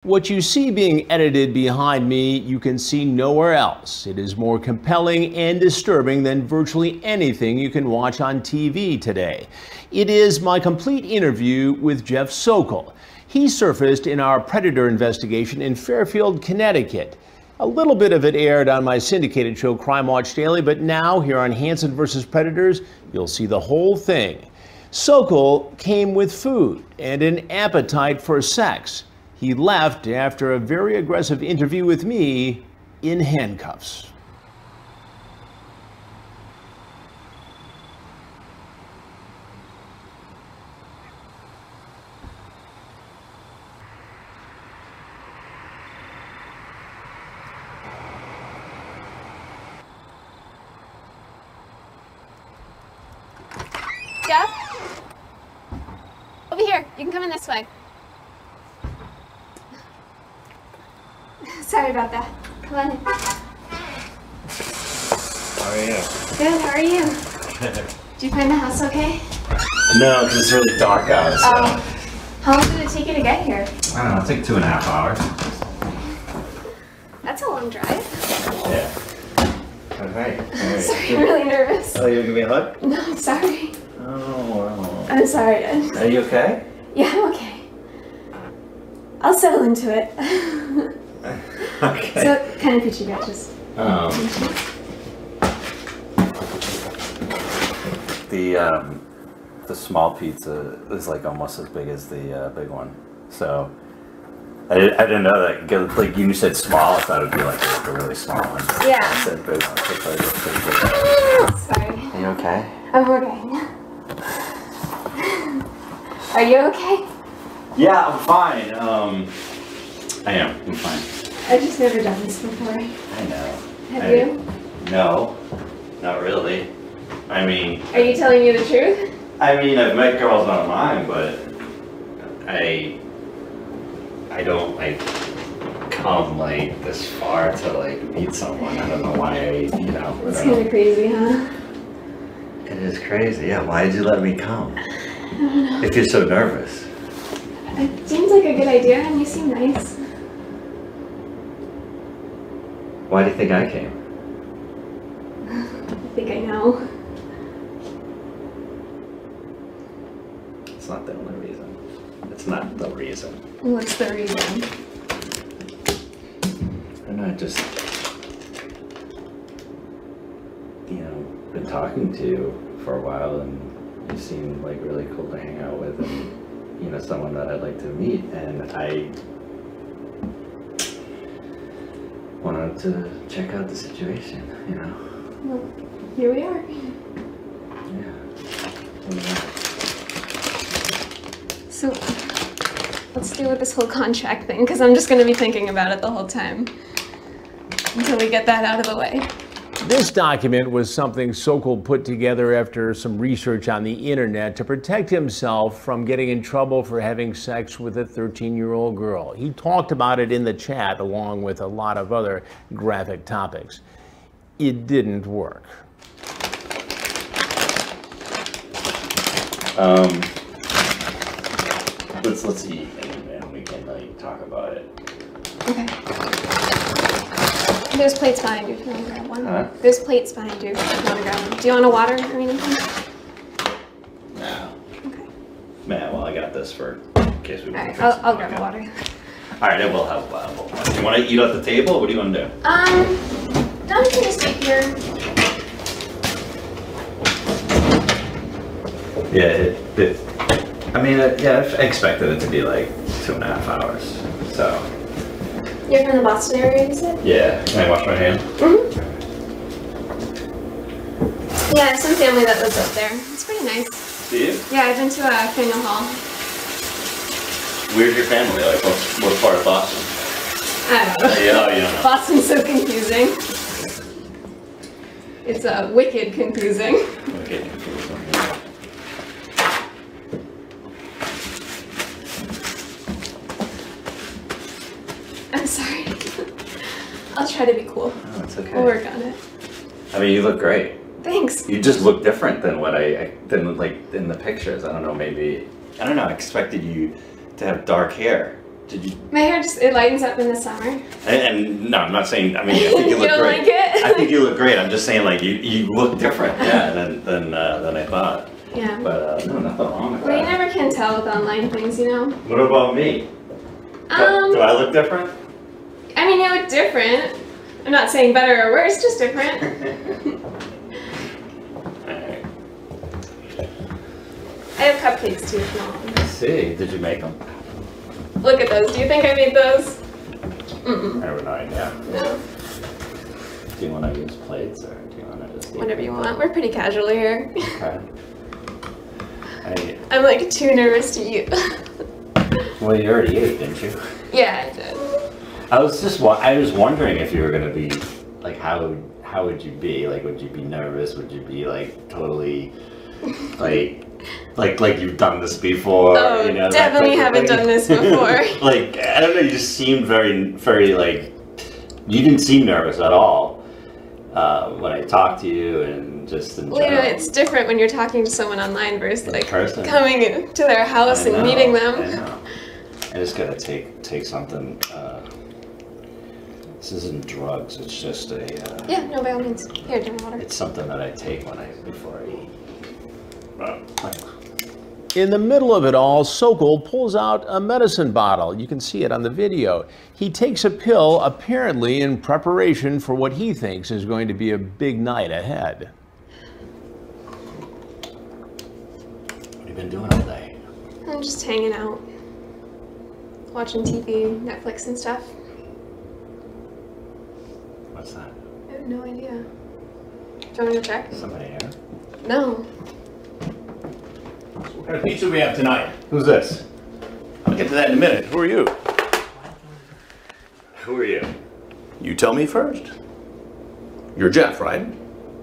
What you see being edited behind me, you can see nowhere else. It is more compelling and disturbing than virtually anything you can watch on TV today. It is my complete interview with Jeff Sokol. He surfaced in our Predator investigation in Fairfield, Connecticut. A little bit of it aired on my syndicated show Crime Watch Daily, but now here on Hansen vs. Predators, you'll see the whole thing. Sokol came with food and an appetite for sex. He left after a very aggressive interview with me in handcuffs. Jeff? Over here. You can come in this way. Sorry about that. Come on in. How are you? Good, how are you? Did you find the house okay? No, because it's really dark out. So. How long did it take you to get here? I don't know, it took 2.5 hours. That's a long drive. Yeah. Alright. Sorry, I'm really nervous. Oh, you gonna give me a hug? No, I'm sorry. Oh. I'm sorry. Are you okay? Yeah, I'm okay. I'll settle into it. Okay. So, what kind of food you got? Just the small pizza is like almost as big as the big one. So I didn't know that. Like you said small, I thought it'd be like a really small one. Yeah. I said big one. Sorry. Are you okay? I'm okay. Are you okay? Yeah, I'm fine. I'm fine. I've just never done this before. I know. Have you? No, not really. I mean... Are you telling me the truth? I mean, I've met girls online, but I don't, like, come, like, this far to, like, meet someone. I don't know why It's kind of crazy, huh? It is crazy, yeah. Why did you let me come? I don't know. If you're so nervous. It seems like a good idea, and you seem nice. Why do you think I came? I think I know. It's not the only reason. It's not the reason. What's the reason? I don't know, just, been talking to you for a while, and you seem like really cool to hang out with, and, someone that I'd like to meet, and I wanted to check out the situation, Well, here we are. Yeah. So, let's deal with this whole contract thing, because I'm just going to be thinking about it the whole time. Until we get that out of the way. This document was something Sokol put together after some research on the internet to protect himself from getting in trouble for having sex with a 13-year-old girl. He talked about it in the chat along with a lot of other graphic topics. It didn't work. Let's eat and we can talk about it. Okay. There's plates behind you if you want to grab one. Huh? There's plates behind you if you want to grab one. Do you want a water or anything? No. Okay. Man, well, I got this for in case we want to. Alright, I'll grab a water. Alright, it will help. You want to eat at the table? What do you want to do? Don't you just sit here? Yeah, I expected it to be like 2.5 hours, so. You're from the Boston area, you said? Yeah, can I wash my hand? Mm-hmm. Yeah, I have some family that lives up there. It's pretty nice. Do you? Yeah, I've been to Faneuil Hall. Where's your family? Like, what part of Boston? I don't know. Yeah, you don't know. Boston's so confusing. It's wicked confusing. Okay, confusing. I'm sorry. I'll try to be cool. Oh, it's okay. We'll work on it. I mean, you look great. Thanks. You just look different than what than like in the pictures. I don't know, maybe, I don't know, I expected you to have dark hair. Did you? My hair just, it lightens up in the summer. And no, I'm not saying. I mean, I think you look You don't great. like it? I think you look great. I'm just saying, like you look different, yeah, than I thought. Yeah. But no, nothing wrong with Well, you that. never can tell with online things, you know? What about me? Do I look different? I mean, you look different. I'm not saying better or worse, just different. Alright. I have cupcakes too, if you want. Let's see. Did you make them? Look at those. Do you think I made those? I have no idea. No. Do you want to use plates or do you want to just eat Whatever you them? want. We're pretty casual here. Okay. I'm like too nervous to eat. Well, you already ate, didn't you? Yeah, I did. I was wondering if you were gonna be like, how would you be? Like, would you be nervous? Would you be like totally like you've done this before? Oh, you know, definitely haven't done this before. Like, I don't know. You just seemed very like, you didn't seem nervous at all when I talked to you and just in Well, you know, general. it's different when you're talking to someone online versus like person. coming to their house I and know, meeting them. I know. I just gotta take something. This isn't drugs. It's just a. Yeah, no, by all means. Here, drink water. It's something that I take before I eat. Thanks. In the middle of it all, Sokol pulls out a medicine bottle. You can see it on the video. He takes a pill, apparently in preparation for what he thinks is going to be a big night ahead. What have you been doing all day? I'm just hanging out. Watching TV, Netflix and stuff. What's that? I have no idea. Do you want me to check? Somebody here? No. What kind of pizza do we have tonight? Who's this? I'll get to that in a minute. Who are you? Who are you? You tell me first. You're Jeff, right?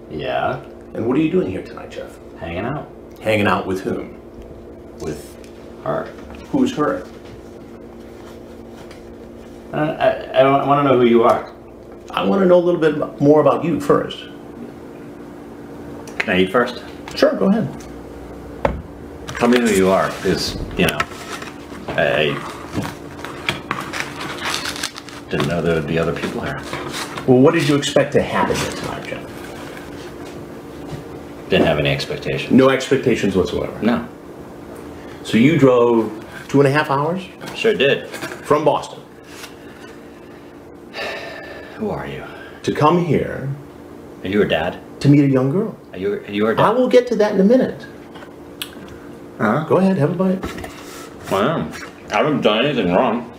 Yeah. And what are you doing here tonight, Jeff? Hanging out Hanging out with whom? with her. Who's her? I want to know who you are. I want to know a little bit more about you first. Can I eat first? Sure, go ahead. Tell me who you are, because, you know, I didn't know there would be other people here. Well, what did you expect to happen here tonight, Jeff? Didn't have any expectations. No expectations whatsoever. No. So you drove 2.5 hours Sure did. from Boston Who are you? to come here Are you her dad? to meet a young girl. Are you her I dad? will get to that in a minute. Huh? Go ahead, have a bite. Wow. I haven't done anything wrong.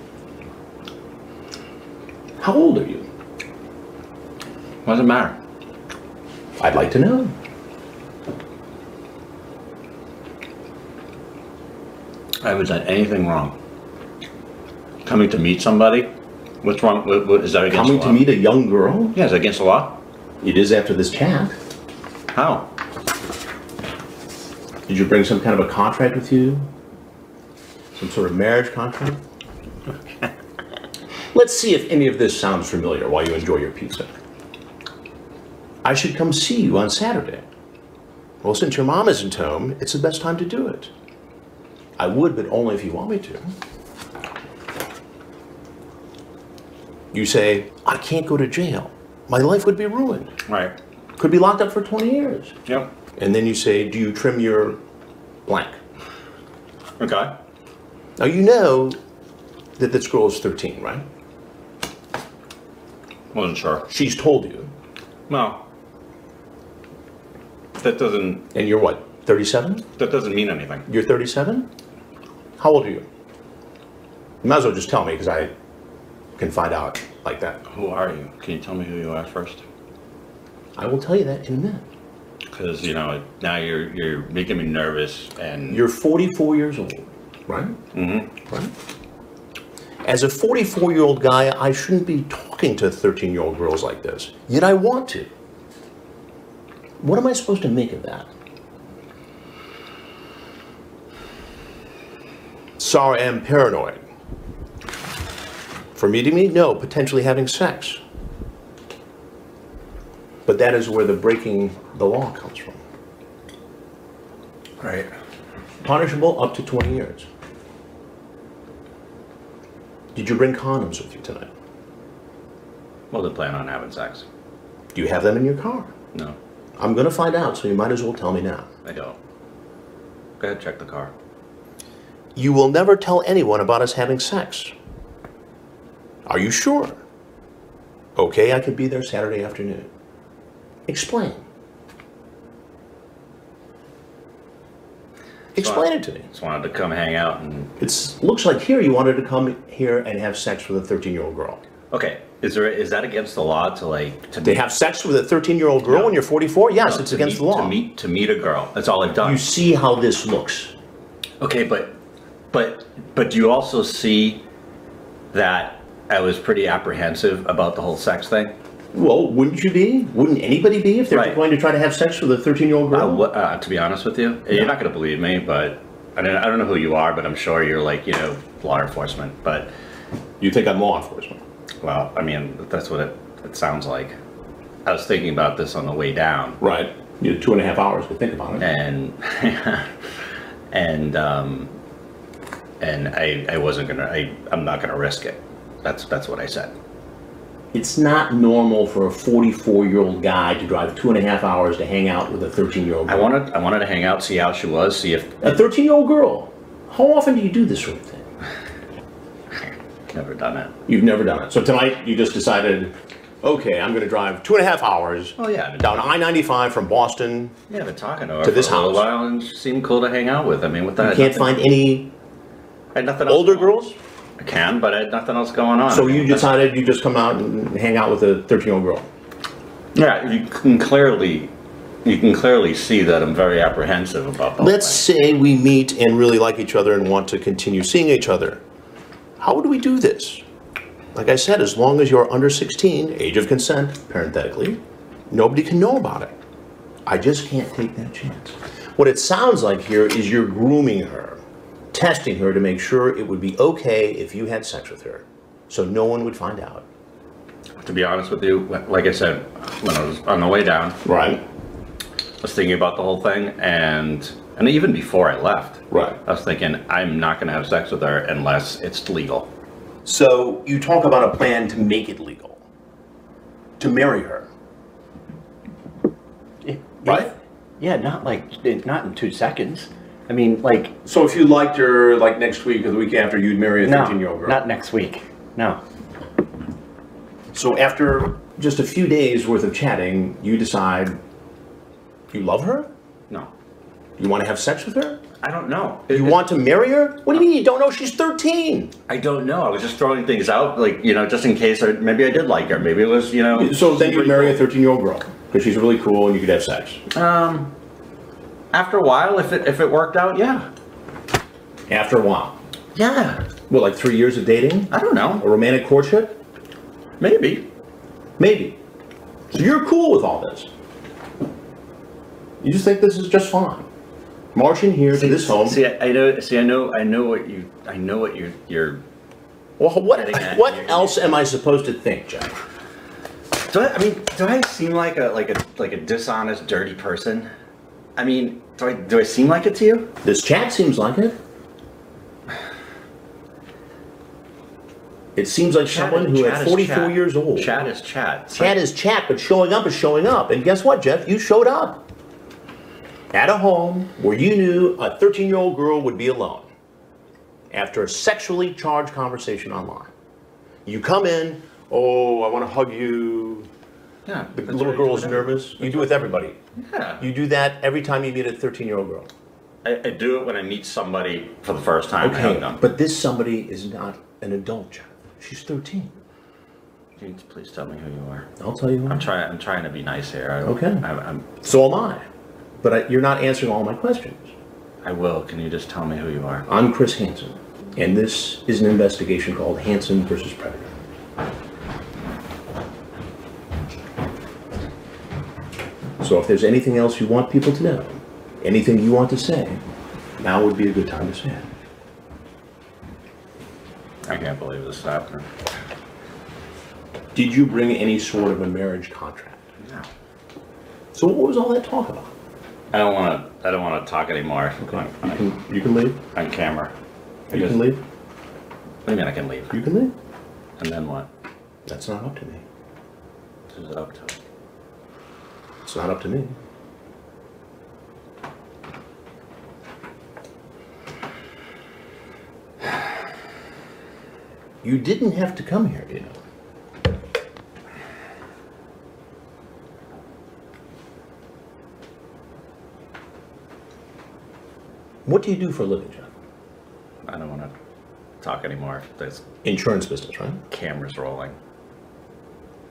How old are you? What does it matter? I'd like to know. I haven't done anything wrong. Coming to meet somebody? What's wrong? What is that against Coming the to law? meet a young girl? Yeah, is that against the law? It is after this chat. How? Did you bring some kind of a contract with you? Some sort of marriage contract? Let's see if any of this sounds familiar while you enjoy your pizza. I should come see you on Saturday. Well, since your mom isn't home, it's the best time to do it. I would, but only if you want me to. You say, I can't go to jail. My life would be ruined. Right. Could be locked up for 20 years. Yep. And then you say, do you trim your blank? Okay. Now you know that this girl is 13, right? Wasn't sure. She's told you. No. That doesn't And you're what, 37? mean anything. You're 37? How old are you? You might as well just tell me because I can find out like that. Who are you? Can you tell me who you are first? I will tell you that in a minute. Because, you know, now you're making me nervous and... You're 44 years old, right? Mm-hmm. Right? As a 44-year-old guy, I shouldn't be talking to 13-year-old girls like this. Yet I want to. What am I supposed to make of that? Sorry, I'm paranoid. For meeting me? No, potentially having sex. But that is where the breaking the law comes from. Right. Punishable up to 20 years. Did you bring condoms with you tonight? Well, they plan on having sex. Do you have them in your car? No, I'm going to find out, so you might as well tell me now. I don't. Go ahead, check the car. You will never tell anyone about us having sex. Are you sure? Okay, I could be there Saturday afternoon. Explain. Explain it to me. Just wanted to come hang out and... Looks like here you wanted to come here and have sex with a 13-year-old girl. Okay, is that against the law to They have sex with a 13-year-old girl when you're 44? Yes, no, it's against the law. To meet a girl. That's all I've done. You see how this looks. Okay, but do you also see that I was pretty apprehensive about the whole sex thing? Well, wouldn't you be? Wouldn't anybody be if they're going to try to have sex with a 13-year-old girl? To be honest with you, you're not going to believe me, but I don't know who you are, but I'm sure you're law enforcement. But you think I'm law enforcement? Well, I mean, that's what it sounds like. I was thinking about this on the way down. Right. You had 2.5 hours to think about it. And I wasn't gonna. I'm not gonna risk it. That's what I said. It's not normal for a 44-year-old guy to drive 2.5 hours to hang out with a 13-year-old girl. I wanted to hang out, see how she was, see if... A 13-year-old girl? How often do you do this sort of thing? Never done it. You've never done it. So tonight you just decided, okay, I'm going to drive 2.5 hours down I-95 from Boston I've been talking to her to this for a house. little while, and she seemed cool to hang out with. I mean, what the You can't find any older girls? I can, but I had nothing else going on. So you decided you just come out and hang out with a 13-year-old girl? Yeah, you can clearly see that I'm very apprehensive about that. Let's say we meet and really like each other and want to continue seeing each other. How would we do this? Like I said, as long as you're under 16, age of consent, parenthetically, nobody can know about it. I just can't take that chance. What it sounds like here is you're grooming her, testing her to make sure it would be okay if you had sex with her, so no one would find out. To be honest with you, like I said, when I was on the way down, right, I was thinking about the whole thing, and even before I left, right, I was thinking I'm not going to have sex with her unless it's legal. So you talk about a plan to make it legal, to marry her, right? Yeah, not in 2 seconds. I mean, So if you liked her, like next week or the week after, you'd marry a 13-year-old girl? Not next week. No. So after just a few days worth of chatting, you decide you love her? No. You want to have sex with her? I don't know. You want to marry her? What do you mean you don't know? She's 13. I don't know. I was just throwing things out, just in case. Maybe I did like her. Maybe it was, So then you'd marry a 13-year-old girl because she's really cool and you could have sex. After a while, if it worked out, yeah. After a while? Yeah. Well, like 3 years of dating? I don't know. A romantic courtship? Maybe. Maybe. So you're cool with all this? You just think this is just fine? Marching here to this home. I know what you're. Well, what else am I supposed to think, Jeff? Do I seem like a dishonest, dirty person? I mean, do I seem like it to you? This chat seems like it. It seems like someone who at 44 years old. Chat is chat. Chat is chat, but showing up is showing up. And guess what, Jeff? You showed up. At a home where you knew a 13-year-old girl would be alone. After a sexually charged conversation online. You come in, oh, I want to hug you. Yeah. The little girl's nervous. You do it with everybody. Yeah. You do that every time you meet a 13-year-old girl. I do it when I meet somebody for the first time. Okay, but this somebody is not an adult, Jeff. She's 13. Please tell me who you are. I'll tell you who. I'm trying to be nice here. Okay. So am I. But you're not answering all my questions. I will. Can you just tell me who you are? I'm Chris Hansen, and this is an investigation called Hansen versus Predator. So if there's anything else you want people to know, anything you want to say, now would be a good time to say it. I can't believe this is happening. Did you bring any sort of a marriage contract? No. So what was all that talk about? I don't want to talk anymore. Okay. You can leave. On camera. You can leave. do you mean I can leave? You can leave. And then what? That's not up to me. Who's it up to? It's not up to me. You didn't have to come here, you know. What do you do for a living, John? I don't want to talk anymore. There's Insurance business, right? cameras rolling.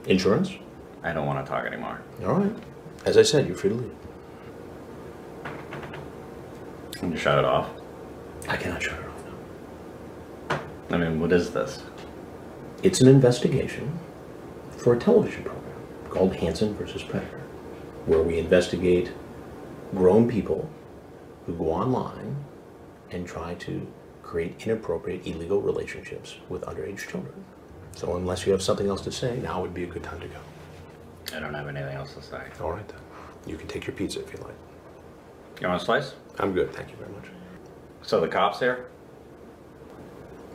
Insurance? I don't want to talk anymore. All right. As I said, you're free to leave. Can you shut it off? I cannot shut it off now. I mean, what is this? It's an investigation for a television program called Hansen versus Predator, where we investigate grown people who go online and try to create inappropriate, illegal relationships with underage children. So unless you have something else to say, now would be a good time to go. I don't have anything else to say. All right, then. You can take your pizza if you like. You want a slice? I'm good, thank you very much. So the cops here?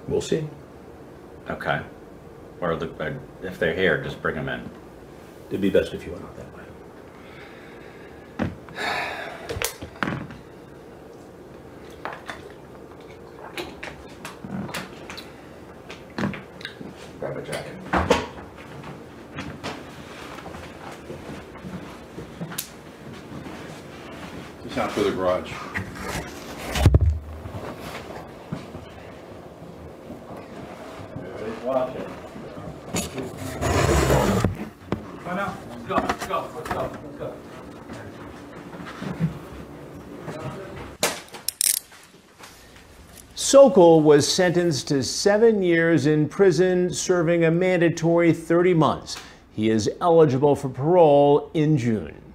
We'll see. Okay. Or if they're here, just bring them in. It'd be best if you went out that way. Grab a jacket. Just out for the garage. Everybody's watching. Come on, let's go, let's go, let's go, let's go. Sokol was sentenced to 7 years in prison, serving a mandatory 30 months. He is eligible for parole in June.